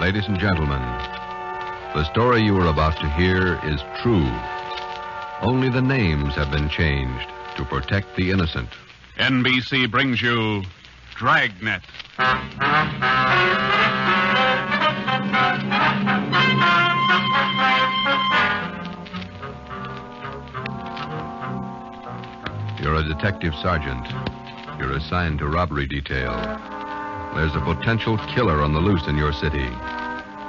Ladies and gentlemen, the story you are about to hear is true. Only the names have been changed to protect the innocent. NBC brings you Dragnet. You're a detective sergeant. You're assigned to robbery detail. There's a potential killer on the loose in your city.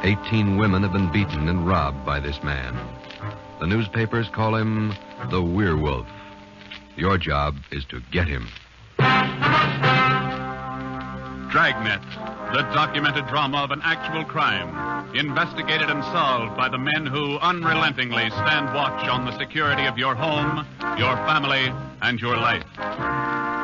18 women have been beaten and robbed by this man. The newspapers call him the Werewolf. Your job is to get him. Dragnet, the documented drama of an actual crime, investigated and solved by the men who unrelentingly stand watch on the security of your home, your family, and your life.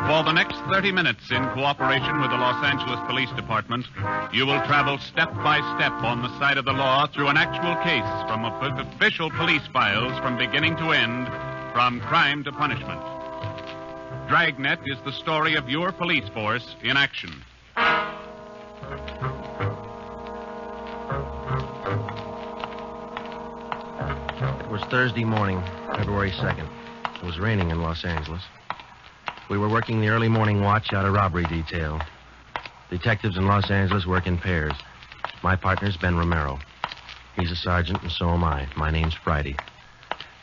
For the next 30 minutes, in cooperation with the Los Angeles Police Department, you will travel step by step on the side of the law through an actual case from official police files from beginning to end, from crime to punishment. Dragnet is the story of your police force in action. It was Thursday morning, February 2nd. It was raining in Los Angeles. We were working the early morning watch out of robbery detail. Detectives in Los Angeles work in pairs. My partner's Ben Romero. He's a sergeant, and so am I. My name's Friday.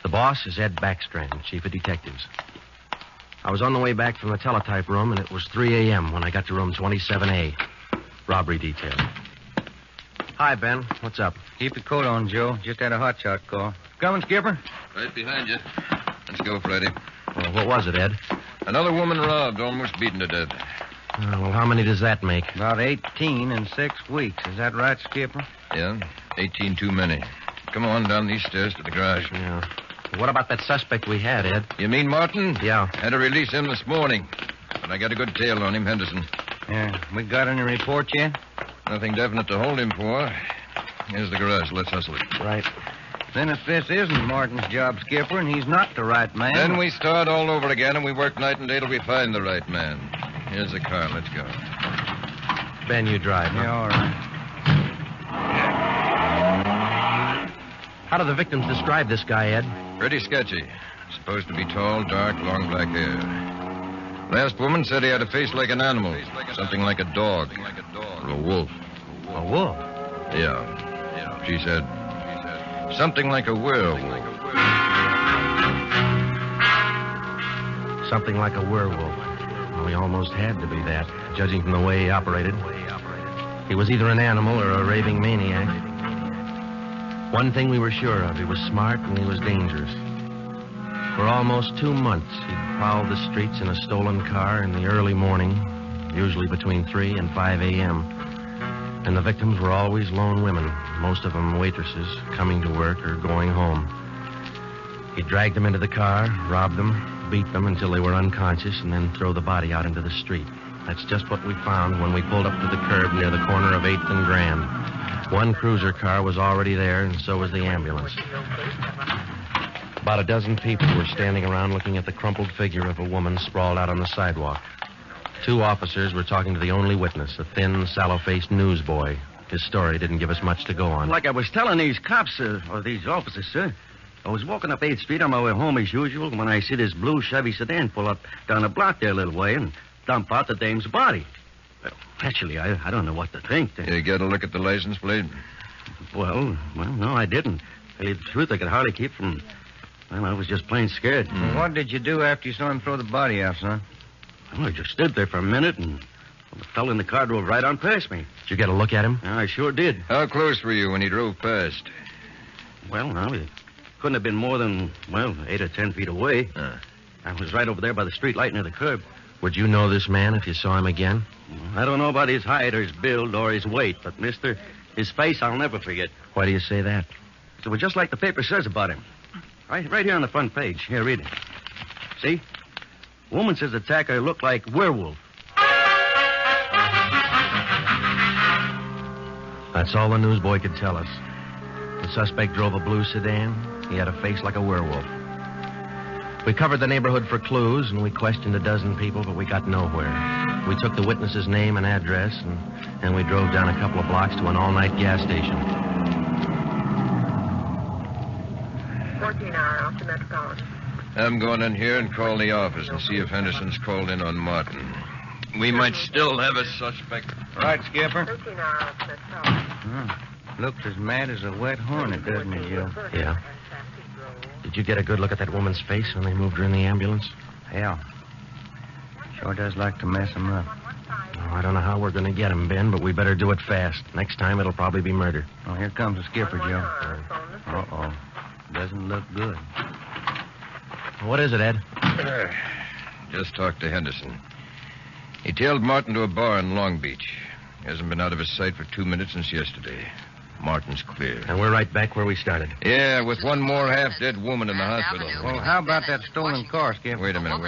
The boss is Ed Backstrand, chief of detectives. I was on the way back from the teletype room, and it was 3 a.m. when I got to room 27A. Robbery detail. Hi, Ben. What's up? Keep your coat on, Joe. Just had a hot shot call. Coming, Skipper? Right behind you. Let's go, Freddy. Well, what was it, Ed? Another woman robbed, almost beaten to death. Well, how many does that make? About 18 in 6 weeks. Is that right, Skipper? Yeah, 18 too many. Come on down these stairs to the garage. Yeah. What about that suspect we had, Ed? You mean Martin? Yeah. Had to release him this morning. But I got a good tail on him, Henderson. Yeah. We got any reports yet? Nothing definite to hold him for. Here's the garage. Let's hustle it. Right. Then if this isn't Martin's job, Skipper, and he's not the right man... Then we start all over again, and we work night and day till we find the right man. Here's the car. Let's go. Ben, you drive, huh? Yeah, all right. How do the victims describe this guy, Ed? Pretty sketchy. Supposed to be tall, dark, long black hair. Last woman said he had a face like an animal. Something like a dog. Or a wolf. A wolf? Yeah. She said something like a werewolf. Something like a werewolf. Well, he almost had to be that, judging from the way he operated. He was either an animal or a raving maniac. One thing we were sure of, he was smart and he was dangerous. For almost 2 months, he'd prowled the streets in a stolen car in the early morning, usually between 3 and 5 a.m. And the victims were always lone women, most of them waitresses, coming to work or going home. He'd drag them into the car, rob them, beat them until they were unconscious, and then throw the body out into the street. That's just what we found when we pulled up to the curb near the corner of 8th and Grand. One cruiser car was already there, and so was the ambulance. About a dozen people were standing around looking at the crumpled figure of a woman sprawled out on the sidewalk. 2 officers were talking to the only witness, a thin, sallow-faced newsboy. His story didn't give us much to go on. Like I was telling these cops, or these officers, sir, I was walking up 8th Street on my way home as usual when I see this blue Chevy sedan pull up down the block there a little way and dump out the dame's body. Well, actually, I don't know what to think. You get a look at the license plate? Well, no, I didn't. To tell you the truth, I could hardly keep from... Well, I was just plain scared. Well, what did you do after you saw him throw the body out, son? Well, I just stood there for a minute, and the fellow in the car drove right on past me. Did you get a look at him? Yeah, I sure did. How close were you when he drove past? Well, now, he couldn't have been more than, 8 or 10 feet away. I was right over there by the street light near the curb. Would you know this man if you saw him again? I don't know about his height or his build or his weight, but, mister, his face I'll never forget. Why do you say that? It was just like the paper says about him. Right here on the front page. Here, read it. See? Woman says the attacker looked like werewolf. That's all the newsboy could tell us. The suspect drove a blue sedan. He had a face like a werewolf. We covered the neighborhood for clues, and we questioned a dozen people, but we got nowhere. We took the witness's name and address, and we drove down a couple of blocks to an all-night gas station. 14-hour off the Metropolitan. I'm going in here and call the office and see if Henderson's called in on Martin. We might still have a suspect. Right, Skipper. 13-hour off the Metropolitan. Looks as mad as a wet hornet, doesn't it, Joe? Yeah. Did you get a good look at that woman's face when they moved her in the ambulance? Yeah. Sure does like to mess him up. Oh, I don't know how we're going to get him, Ben, but we better do it fast. Next time, it'll probably be murder. Oh, here comes the skipper, Joe. Uh-oh. Doesn't look good. What is it, Ed? Just talked to Henderson. He tailed Martin to a bar in Long Beach. He hasn't been out of his sight for 2 minutes since yesterday. Martin's clear. And we're right back where we started. Yeah, with one more half-dead woman in the hospital. Well, how about that stolen car, Skipper? Wait a minute.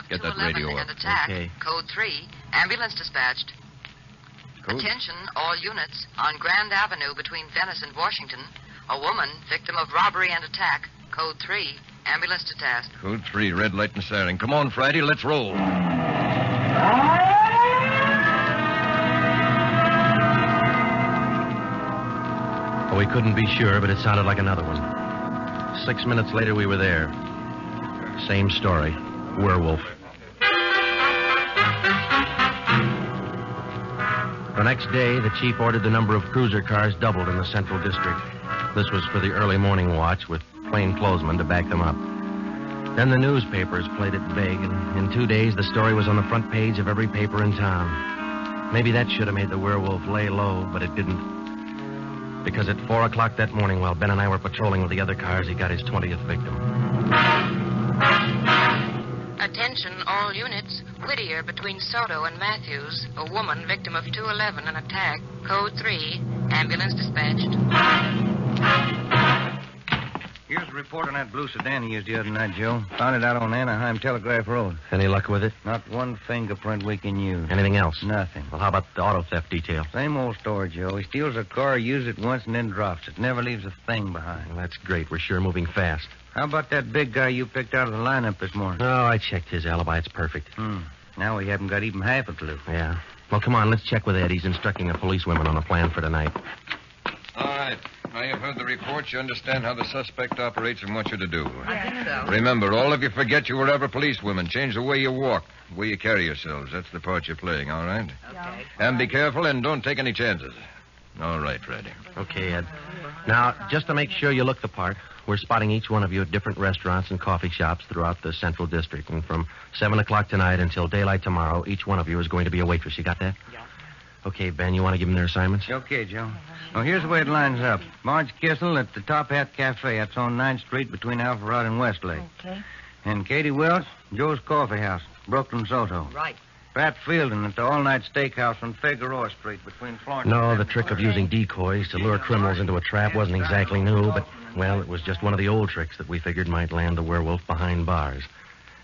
Get that radio up. Okay. Code 3, ambulance dispatched. Code? Attention, all units. On Grand Avenue between Venice and Washington, a woman, victim of robbery and attack. Code 3, ambulance to task. Code 3, red light and siren. Come on, Friday, let's roll. We couldn't be sure, but it sounded like another one. 6 minutes later, we were there. Same story. Werewolf. The next day, the chief ordered the number of cruiser cars doubled in the Central District. This was for the early morning watch with plainclothesmen to back them up. Then the newspapers played it big, and in 2 days, the story was on the front page of every paper in town. Maybe that should have made the werewolf lay low, but it didn't. Because at 4 o'clock that morning, while Ben and I were patrolling with the other cars, he got his 20th victim. Attention, all units. Whittier between Soto and Matthews. A woman, victim of 211, an attack. Code 3, ambulance dispatched. Here's a report on that blue sedan he used the other night, Joe. Found it out on Anaheim Telegraph Road. Any luck with it? Not one fingerprint we can use. Anything else? Nothing. Well, how about the auto theft detail? Same old story, Joe. He steals a car, uses it once, and then drops it. Never leaves a thing behind. Well, that's great. We're sure moving fast. How about that big guy you picked out of the lineup this morning? Oh, I checked his alibi. It's perfect. Now we haven't got even half a clue. Yeah. Well, come on. Let's check with Ed. He's instructing the policewomen on a plan for tonight. All right. Now you've heard the report. You understand how the suspect operates and what you're to do. I think so. Remember, all of you forget you were ever policewomen. Change the way you walk, the way you carry yourselves. That's the part you're playing, all right? Okay. And be careful and don't take any chances. All right, Freddy. Okay, Ed. Now, just to make sure you look the part, we're spotting each one of you at different restaurants and coffee shops throughout the Central District. And from 7 o'clock tonight until daylight tomorrow, each one of you is going to be a waitress. You got that? Yeah. Okay, Ben, you want to give them their assignments? Okay, Joe. Well, here's the way it lines up. Marge Kissel at the Top Hat Cafe. That's on 9th Street between Alpharetta and Westlake. Okay. And Katie Welch, Joe's Coffee House, Brooklyn, Soto. Right. Pat Fielding at the All-Night Steakhouse on Figueroa Street between Florence No, and... the trick of using decoys to lure criminals into a trap wasn't exactly new, but, well, it was just one of the old tricks that we figured might land the werewolf behind bars.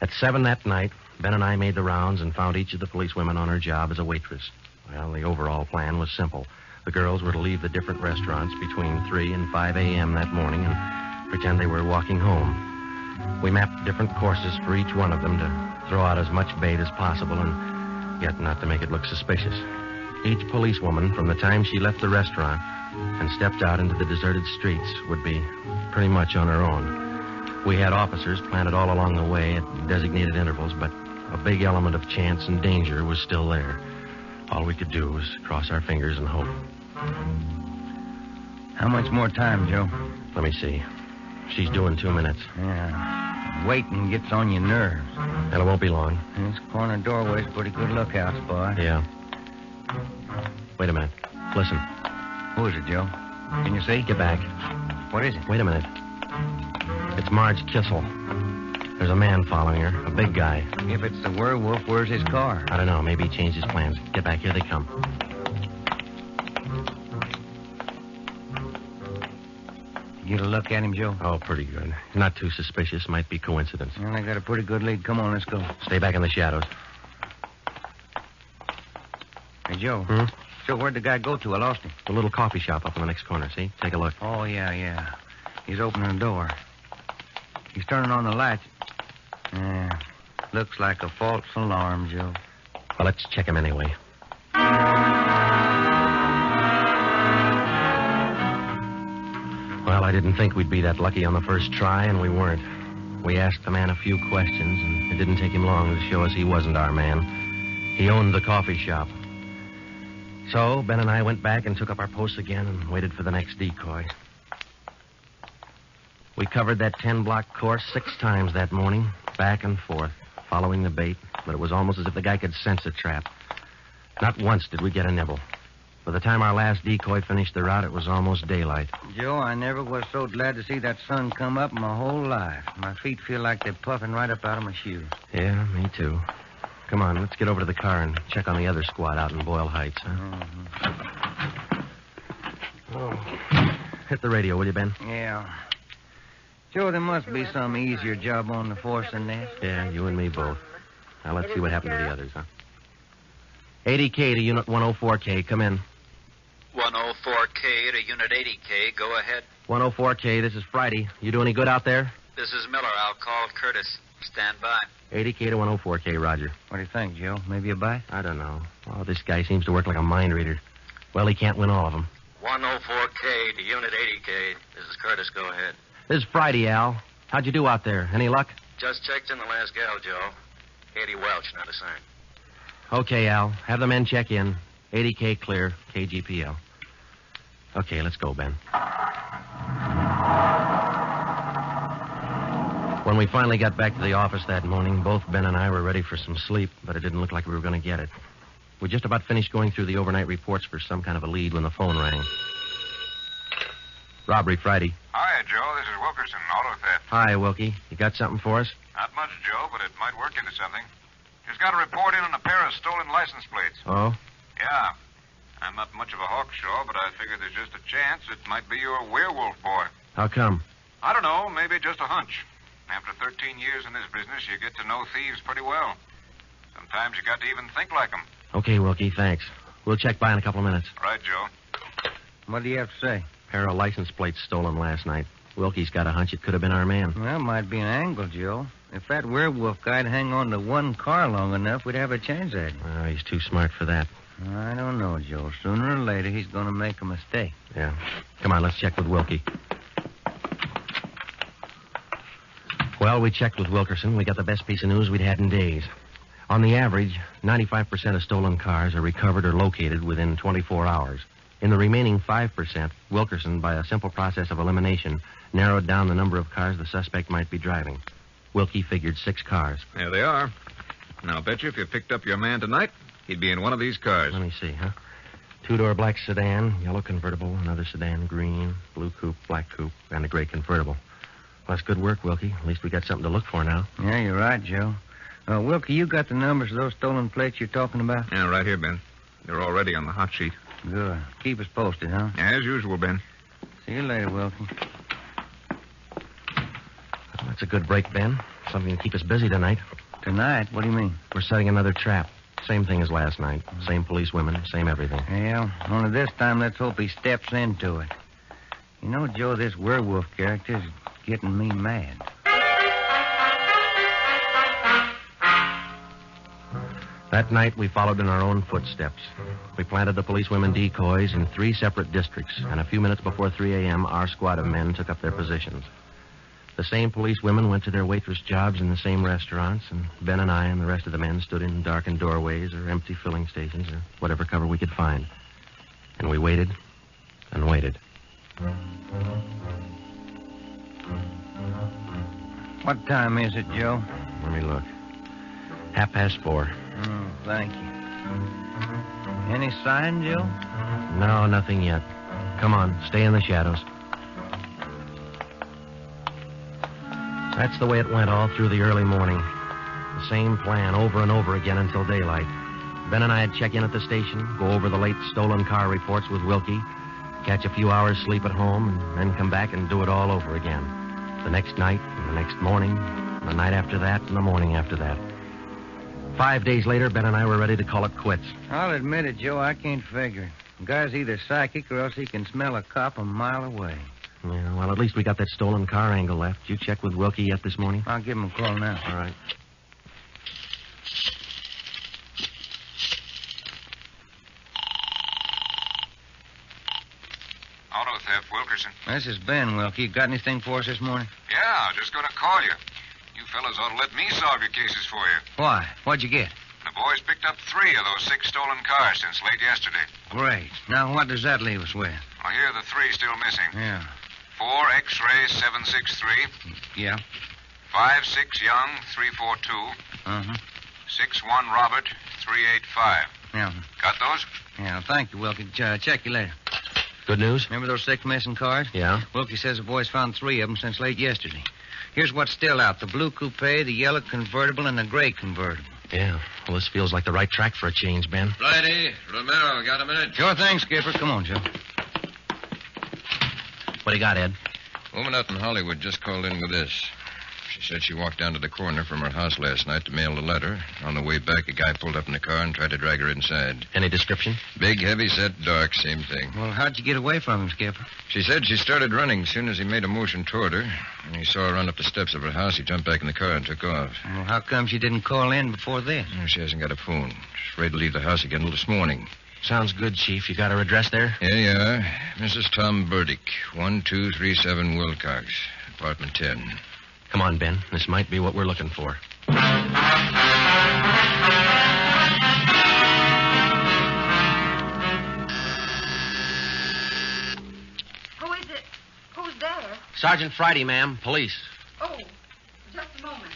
At 7 that night, Ben and I made the rounds and found each of the policewomen on her job as a waitress. Well, the overall plan was simple. The girls were to leave the different restaurants between 3 and 5 a.m. that morning and pretend they were walking home. We mapped different courses for each one of them to throw out as much bait as possible and yet not to make it look suspicious. Each policewoman, from the time she left the restaurant and stepped out into the deserted streets, would be pretty much on her own. We had officers planted all along the way at designated intervals, but a big element of chance and danger was still there. All we could do was cross our fingers and hope. How much more time, Joe? Let me see. She's doing 2 minutes. Yeah. Waiting gets on your nerves. And it won't be long. This corner doorway's a pretty good lookout spot. Yeah. Wait a minute. Listen. Who is it, Joe? Can you see? Get back. What is it? Wait a minute. It's Marge Kissel. There's a man following her, a big guy. If it's the werewolf, where's his car? I don't know. Maybe he changed his plans. Get back. Here they come. You get a look at him, Joe? Oh, pretty good. Not too suspicious. Might be coincidence. Well, I got a pretty good lead. Come on, let's go. Stay back in the shadows. Hey, Joe. Hmm? So where'd the guy go to? I lost him. The little coffee shop up in the next corner, see? Take a look. Oh, yeah. He's opening the door. He's turning on the lights. Yeah. Looks like a false alarm, Joe. Well, let's check him anyway. Well, I didn't think we'd be that lucky on the first try, and we weren't. We asked the man a few questions, and it didn't take him long to show us he wasn't our man. He owned the coffee shop. So, Ben and I went back and took up our posts again and waited for the next decoy. We covered that 10-block course 6 times that morning, back and forth, following the bait, but it was almost as if the guy could sense a trap. Not once did we get a nibble. By the time our last decoy finished the route, it was almost daylight. Joe, I never was so glad to see that sun come up in my whole life. My feet feel like they're puffing right up out of my shoes. Yeah, me too. Come on, let's get over to the car and check on the other squad out in Boyle Heights, huh? Mm-hmm. Oh. Hit the radio, will you, Ben? Yeah. Joe, there must be some easier job on the force than that. Yeah, you and me both. Now, let's see what happened to the others, huh? 80K to Unit 104K. Come in. 104K to Unit 80K. Go ahead. 104K, this is Friday. You do any good out there? This is Miller. I'll call Curtis. Stand by. 80K to 104K, Roger. What do you think, Joe? Maybe a bite? I don't know. Oh, this guy seems to work like a mind reader. Well, he can't win all of them. 104K to Unit 80K. This is Curtis. Go ahead. This is Friday, Al. How'd you do out there? Any luck? Just checked in the last gal, Joe. Eddie Welch, not assigned. Okay, Al. Have the men check in. 80K clear. KGPL. Okay, let's go, Ben. When we finally got back to the office that morning, both Ben and I were ready for some sleep, but it didn't look like we were going to get it. We just about finished going through the overnight reports for some kind of a lead when the phone rang. Robbery Friday. Hi, Joe. This is Wilkerson, auto theft. Hi, Wilkie. You got something for us? Not much, Joe, but it might work into something. Just got a report in on a pair of stolen license plates. Oh? Yeah. I'm not much of a hawkshaw, but I figure there's just a chance it might be your werewolf boy. How come? I don't know. Maybe just a hunch. After 13 years in this business, you get to know thieves pretty well. Sometimes you got to even think like them. Okay, Wilkie, thanks. We'll check by in a couple of minutes. Right, Joe. What do you have to say? Pair of license plates stolen last night. Wilkie's got a hunch it could have been our man. Well, might be an angle, Joe. If that werewolf guy'd hang on to one car long enough, we'd have a chance at him. Oh, he's too smart for that. I don't know, Joe. Sooner or later, he's going to make a mistake. Yeah. Come on, let's check with Wilkie. Well, we checked with Wilkerson. We got the best piece of news we'd had in days. On the average, 95% of stolen cars are recovered or located within 24 hours. In the remaining 5%, Wilkerson, by a simple process of elimination, narrowed down the number of cars the suspect might be driving. Wilkie figured 6 cars. There they are. Now, I'll bet you if you picked up your man tonight, he'd be in one of these cars. Let me see, huh? 2-door black sedan, yellow convertible, another sedan, green, blue coupe, black coupe, and a gray convertible. Well, that's good work, Wilkie. At least we got something to look for now. Yeah, you're right, Joe. Wilkie, you got the numbers of those stolen plates you're talking about? Yeah, right here, Ben. They're already on the hot sheet. Good. Keep us posted, huh? As usual, Ben. See you later, Wilkie. Well, that's a good break, Ben. Something to keep us busy tonight. Tonight? What do you mean? We're setting another trap. Same thing as last night. Same police women, same everything. Yeah, only this time let's hope he steps into it. You know, Joe, this werewolf character's getting me mad. That night, we followed in our own footsteps. We planted the policewomen decoys in 3 separate districts, and a few minutes before 3 a.m., our squad of men took up their positions. The same policewomen went to their waitress jobs in the same restaurants, and Ben and I and the rest of the men stood in darkened doorways or empty filling stations or whatever cover we could find. And we waited and waited. What time is it, Joe? Let me look. 4:30. Thank you. Any sign, Joe? No, nothing yet. Come on, stay in the shadows. That's the way it went all through the early morning. The same plan over and over again until daylight. Ben and I'd check in at the station, go over the late stolen car reports with Wilkie, catch a few hours sleep at home, and then come back and do it all over again. The next night, and the next morning, and the night after that, and the morning after that. 5 days later, Ben and I were ready to call it quits. I'll admit it, Joe, I can't figure. The guy's either psychic or else he can smell a cop a mile away. Yeah, well, at least we got that stolen car angle left. You check with Wilkie yet this morning? I'll give him a call now. All right. Auto theft, Wilkerson. This is Ben, Wilkie. You got anything for us this morning? Yeah, just going to call you. You fellas ought to let me solve your cases for you. Why? What'd you get? The boys picked up 3 of those 6 stolen cars since late yesterday. Great. Now, what does that leave us with? Well, here are the 3 still missing. Yeah. 4 X-ray 763. Yeah. 5-6 Young 342. Uh-huh. 6-1 Robert 385. Yeah. Got those? Yeah, thank you, Wilkie. Check you later. Good news? Remember those 6 missing cars? Yeah. Wilkie says the boys found 3 of them since late yesterday. Here's what's still out. The blue coupe, the yellow convertible, and the gray convertible. Yeah. Well, this feels like the right track for a change, Ben. Righty. Romero, got a minute? Sure thing, Skipper. Come on, Joe. What do you got, Ed? Woman out in Hollywood just called in with this. She said she walked down to the corner from her house last night to mail the letter. On the way back, a guy pulled up in the car and tried to drag her inside. Any description? Big, heavy-set, dark, same thing. Well, how'd you get away from him, Skipper? She said she started running as soon as he made a motion toward her. When he saw her run up the steps of her house, he jumped back in the car and took off. Well, how come she didn't call in before this? She hasn't got a phone. She's afraid to leave the house again until this morning. Sounds good, Chief. You got her address there? Here you are. Mrs. Tom Burdick, 1237 Wilcox, apartment 10. Come on, Ben. This might be what we're looking for. Who is it? Who's there? Sergeant Friday, ma'am. Police. Oh, just a moment.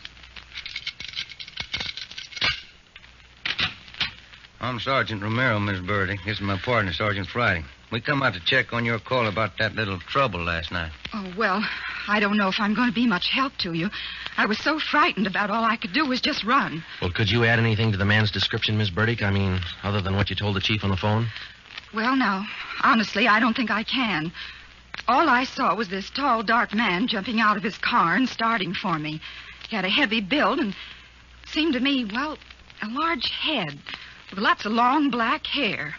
I'm Sergeant Romero, Miss Birdie. This is my partner, Sergeant Friday. We come out to check on your call about that little trouble last night. Oh, well, I don't know if I'm going to be much help to you. I was so frightened about all I could do was just run. Well, could you add anything to the man's description, Miss Burdick? I mean, other than what you told the chief on the phone? Well, now, honestly, I don't think I can. All I saw was this tall, dark man jumping out of his car and starting for me. He had a heavy build and seemed to me, well, a large head with lots of long black hair.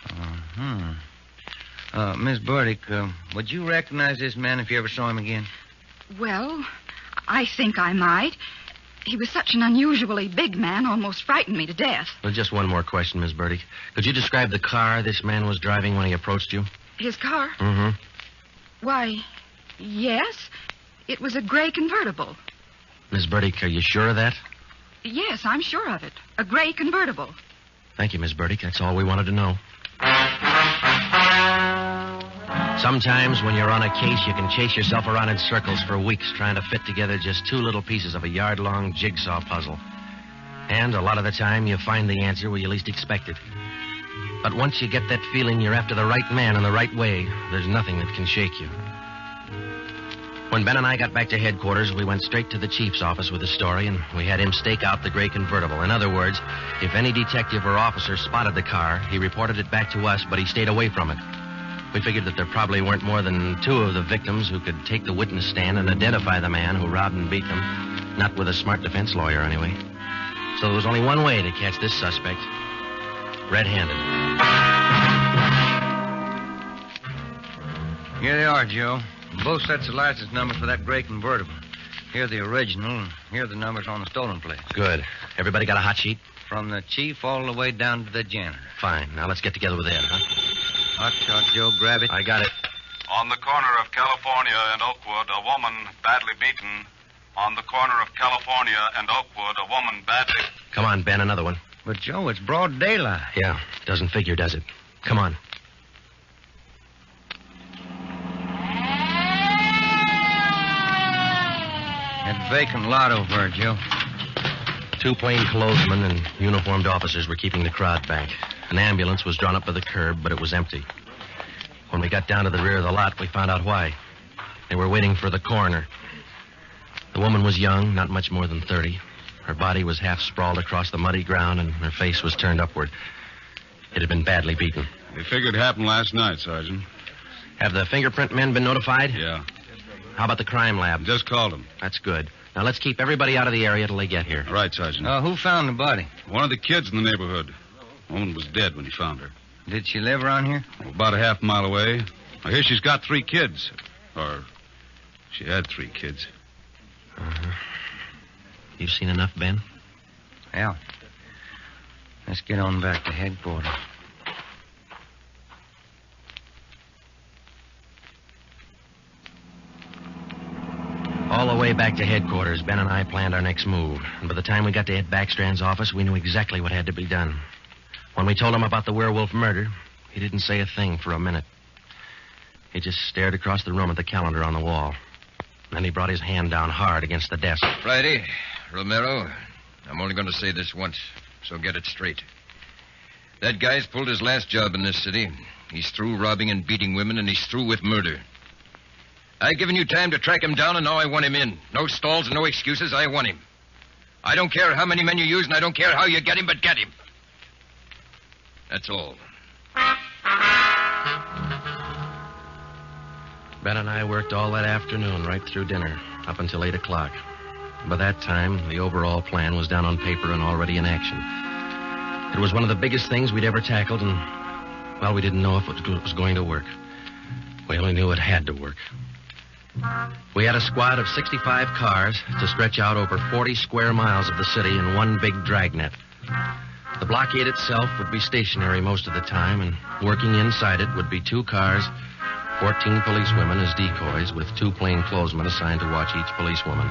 Miss Burdick, would you recognize this man if you ever saw him again? Well, I think I might. He was such an unusually big man, almost frightened me to death. Well, just one more question, Miss Burdick. Could you describe the car this man was driving when he approached you? His car? Mm-hmm. Why, yes. It was a gray convertible. Miss Burdick, are you sure of that? Yes, I'm sure of it. A gray convertible. Thank you, Miss Burdick. That's all we wanted to know. Sometimes when you're on a case, you can chase yourself around in circles for weeks trying to fit together just 2 little pieces of a yard-long jigsaw puzzle. And a lot of the time, you find the answer where you least expect it. But once you get that feeling you're after the right man in the right way, there's nothing that can shake you. When Ben and I got back to headquarters, we went straight to the chief's office with the story, and we had him stake out the gray convertible. In other words, if any detective or officer spotted the car, he reported it back to us, but he stayed away from it. We figured that there probably weren't more than 2 of the victims who could take the witness stand and identify the man who robbed and beat them. Not with a smart defense lawyer, anyway. So there was only one way to catch this suspect. Red-handed. Here they are, Joe. Both sets of license numbers for that gray convertible. Here the original, and here the numbers on the stolen plates. Good. Everybody got a hot sheet? From the chief all the way down to the janitor. Fine. Now let's get together with Ed, huh? Hot shot, Joe. Grab it. I got it. On the corner of California and Oakwood, a woman badly beaten. On the corner of California and Oakwood, a woman badly... Come on, Ben, another one. But, Joe, it's broad daylight. Yeah, doesn't figure, does it? Come on. That vacant lot over there, Joe. 2 plainclothesmen and uniformed officers were keeping the crowd back. An ambulance was drawn up by the curb, but it was empty. When we got down to the rear of the lot, we found out why. They were waiting for the coroner. The woman was young, not much more than 30. Her body was half sprawled across the muddy ground, and her face was turned upward. It had been badly beaten. They figured it happened last night, Sergeant. Have the fingerprint men been notified? Yeah. How about the crime lab? Just called them. That's good. Now, let's keep everybody out of the area till they get here. All right, Sergeant. Who found the body? One of the kids in the neighborhood. The woman was dead when he found her. Did she live around here? About a half mile away. I hear she's got 3 kids. Or she had 3 kids. Uh-huh. You've seen enough, Ben? Yeah. Let's get on back to headquarters. All the way back to headquarters, Ben and I planned our next move. And by the time we got to Ed Backstrand's office, we knew exactly what had to be done. When we told him about the Werewolf murder, he didn't say a thing for a minute. He just stared across the room at the calendar on the wall. Then he brought his hand down hard against the desk. Friday, Romero, I'm only going to say this once, so get it straight. That guy's pulled his last job in this city. He's through robbing and beating women, and he's through with murder. I've given you time to track him down, and now I want him in. No stalls and no excuses. I want him. I don't care how many men you use, and I don't care how you get him, but get him. That's all. Ben and I worked all that afternoon right through dinner, up until 8 o'clock. By that time, the overall plan was down on paper and already in action. It was one of the biggest things we'd ever tackled, and, well, we didn't know if it was going to work. We only knew it had to work. We had a squad of 65 cars to stretch out over 40 square miles of the city in one big dragnet. The blockade itself would be stationary most of the time, and working inside it would be 2 cars, 14 policewomen as decoys, with 2 plainclothesmen assigned to watch each policewoman.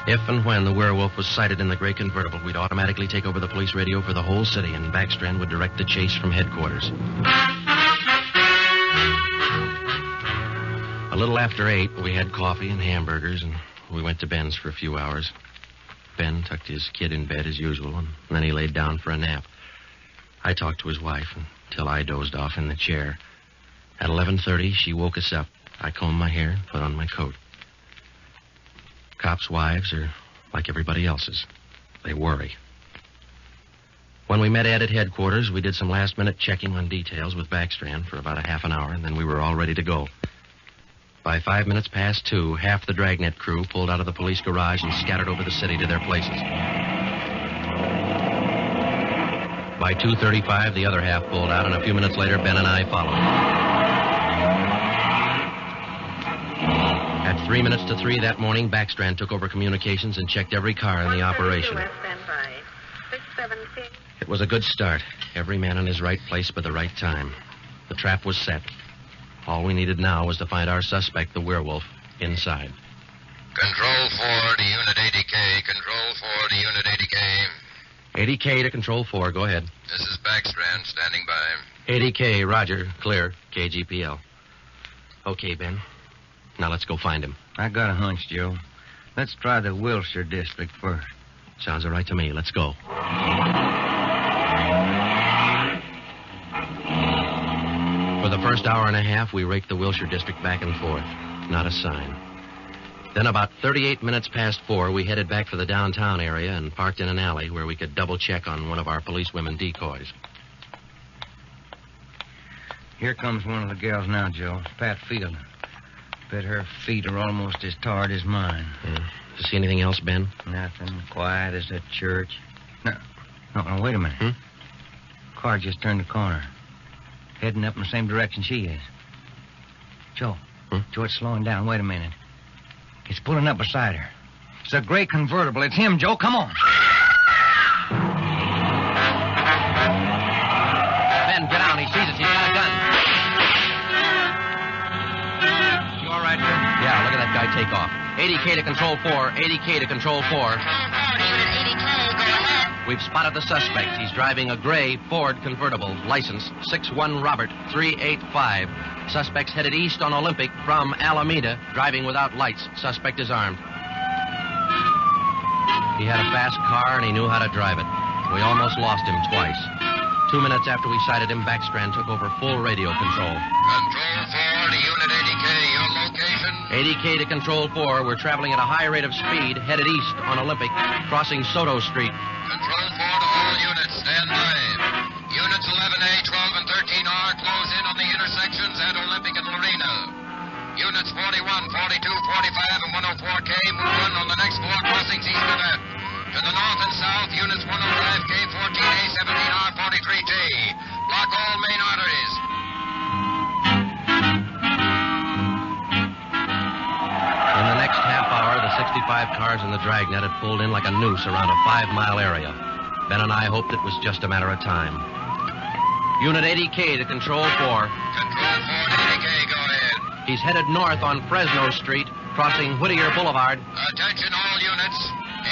If and when the Werewolf was sighted in the gray convertible, we'd automatically take over the police radio for the whole city, and Backstrand would direct the chase from headquarters. A little after 8, we had coffee and hamburgers, and we went to Ben's for a few hours. Ben tucked his kid in bed as usual, and then he laid down for a nap. I talked to his wife until I dozed off in the chair. At 11:30, she woke us up. I combed my hair and put on my coat. Cops' wives are like everybody else's. They worry. When we met Ed at headquarters, we did some last-minute checking on details with Backstrand for about a half an hour, and then we were all ready to go. By 5 minutes past 2, half the Dragnet crew pulled out of the police garage and scattered over the city to their places. By 2:35, the other half pulled out, and a few minutes later, Ben and I followed. At 3 minutes to 3 that morning, Backstrand took over communications and checked every car in the operation. It was a good start. Every man in his right place by the right time. The trap was set. All we needed now was to find our suspect, the Werewolf, inside. Control 4 to Unit 80K. Control 4 to Unit 80K. 80K to Control 4. Go ahead. This is Backstrand, standing by. 80K, roger. Clear. KGPL. Okay, Ben. Now let's go find him. I got a hunch, Joe. Let's try the Wilshire district first. Sounds all right to me. Let's go. For the first hour and a half, we raked the Wilshire district back and forth. Not a sign. Then about 38 minutes past 4, we headed back for the downtown area and parked in an alley where we could double-check on one of our policewomen decoys. Here comes one of the gals now, Joe. Pat Field. Bet her feet are almost as tarred as mine. Yeah. You see anything else, Ben? Nothing. Quiet as a church. No, wait a minute. Car just turned the corner. Heading up in the same direction she is. Joe. Joe, it's slowing down. Wait a minute. It's pulling up beside her. It's a gray convertible. It's him, Joe. Come on. Ben, get down. He sees us. He's got a gun. You all right, Ben? Yeah, look at that guy take off. 80K to Control 4. 80K to Control 4. We've spotted the suspect. He's driving a gray Ford convertible, license 61 Robert 385. Suspect's headed east on Olympic from Alameda, driving without lights. Suspect is armed. He had a fast car and he knew how to drive it. We almost lost him twice. 2 minutes after we sighted him, Backstrand took over full radio control. Control 4 to Unit 80K. Your location? 80K to Control 4. We're traveling at a high rate of speed, headed east on Olympic, crossing Soto Street. Control 4 to all units. Stand by. Units 11A, 12, and 13R close in on the intersections at Olympic and Lorena. Units 41, 42, 45, and 104K move on the next 4 crossings east of that. To the north and south, units 105K, 14A, 17R, 43T. Block all main arteries. In the next half hour, the 65 cars in the Dragnet had pulled in like a noose around a 5-mile area. Ben and I hoped it was just a matter of time. Unit 80K to Control 4. Control 4 to 80K, go ahead. He's headed north on Fresno Street, crossing Whittier Boulevard. Attention all units.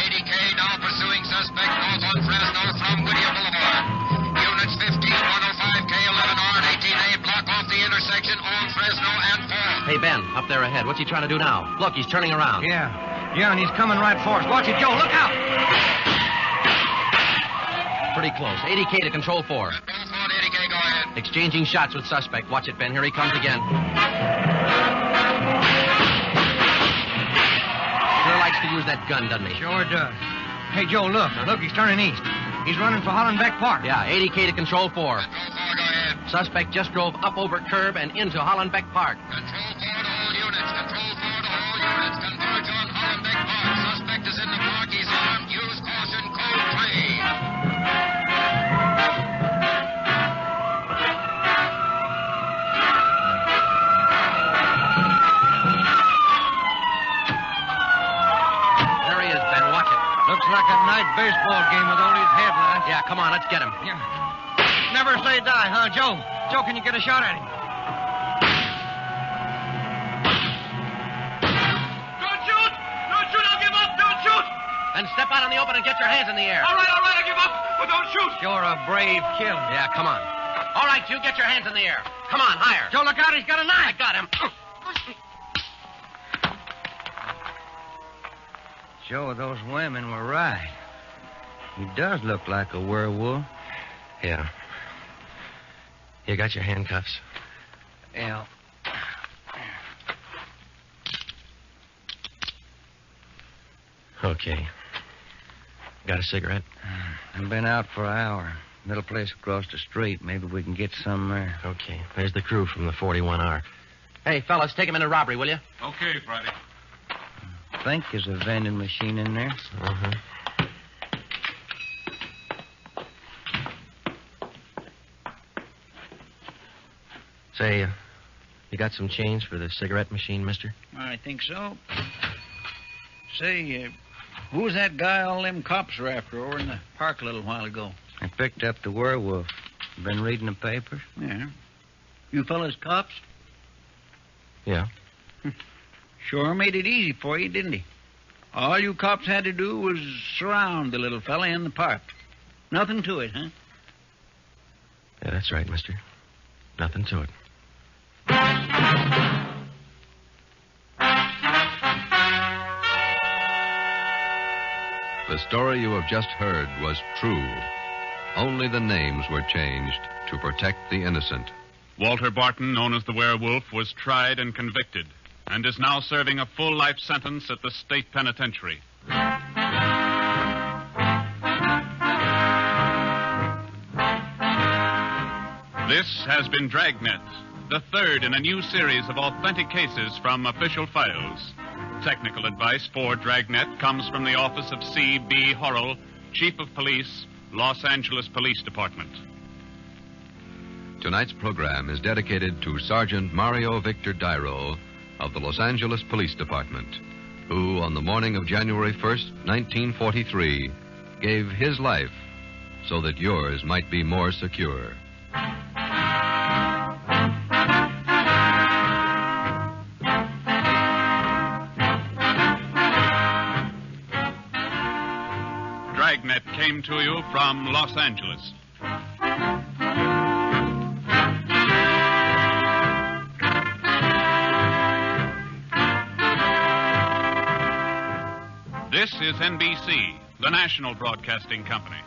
80K now pursuing suspect north on Fresno from Whittier Boulevard. Units 15, 105K, 11R, and 18A block off the intersection on Fresno and 4. Hey, Ben, up there ahead. What's he trying to do now? Look, he's turning around. Yeah, and he's coming right for us. Watch it, Joe. Look out! Pretty close. 80K to Control 4. Both on 80K, go ahead. Exchanging shots with suspect. Watch it, Ben. Here he comes again. Sure likes to use that gun, doesn't he? Sure does. Hey, Joe, look. Look, he's turning east. He's running for Hollenbeck Park. Yeah, 80K to Control 4. Control 4, go ahead. Suspect just drove up over curb and into Hollenbeck Park. Control 4 to all units. Control 4 to all units. Converge on Hollenbeck Park. Suspect is in the park. He's armed. Use caution. Code 3. There he is, Ben. Watch it. Looks like a night baseball game with all these headlights. Yeah, come on, let's get him. Yeah. Never say die, huh, Joe? Joe, can you get a shot at him? Don't shoot! Don't shoot! I'll give up! Don't shoot! Then step out in the open and get your hands in the air. All right, I give up, but don't shoot! You're a brave killer. Yeah, come on. All right, you get your hands in the air. Come on, higher. Joe, look out, he's got a knife. I got him. Joe, those women were right. He does look like a werewolf. Yeah. You got your handcuffs? Yeah. Okay. Got a cigarette? I've been out for an hour. Little place across the street. Maybe we can get some there. Okay. There's the crew from the 41R. Hey, fellas, take him into robbery, will you? Okay, Friday. I think there's a vending machine in there. Uh-huh. Say, you got some change for the cigarette machine, mister? I think so. Say, who was that guy all them cops were after over in the park a little while ago? I picked up the werewolf. Been reading the papers? Yeah. You fellas cops? Yeah. Sure made it easy for you, didn't he? All you cops had to do was surround the little fella in the park. Nothing to it, huh? Yeah, that's right, mister. Nothing to it. The story you have just heard was true. Only the names were changed to protect the innocent. Walter Barton, known as the Werewolf, was tried and convicted and is now serving a full life sentence at the state penitentiary. This has been Dragnet, the third in a new series of authentic cases from official files. Technical advice for Dragnet comes from the office of C.B. Horrell, Chief of Police, Los Angeles Police Department. Tonight's program is dedicated to Sergeant Mario Victor Dairo of the Los Angeles Police Department, who, on the morning of January 1st, 1943, gave his life so that yours might be more secure. Dragnet came to you from Los Angeles. This is NBC, the national broadcasting company.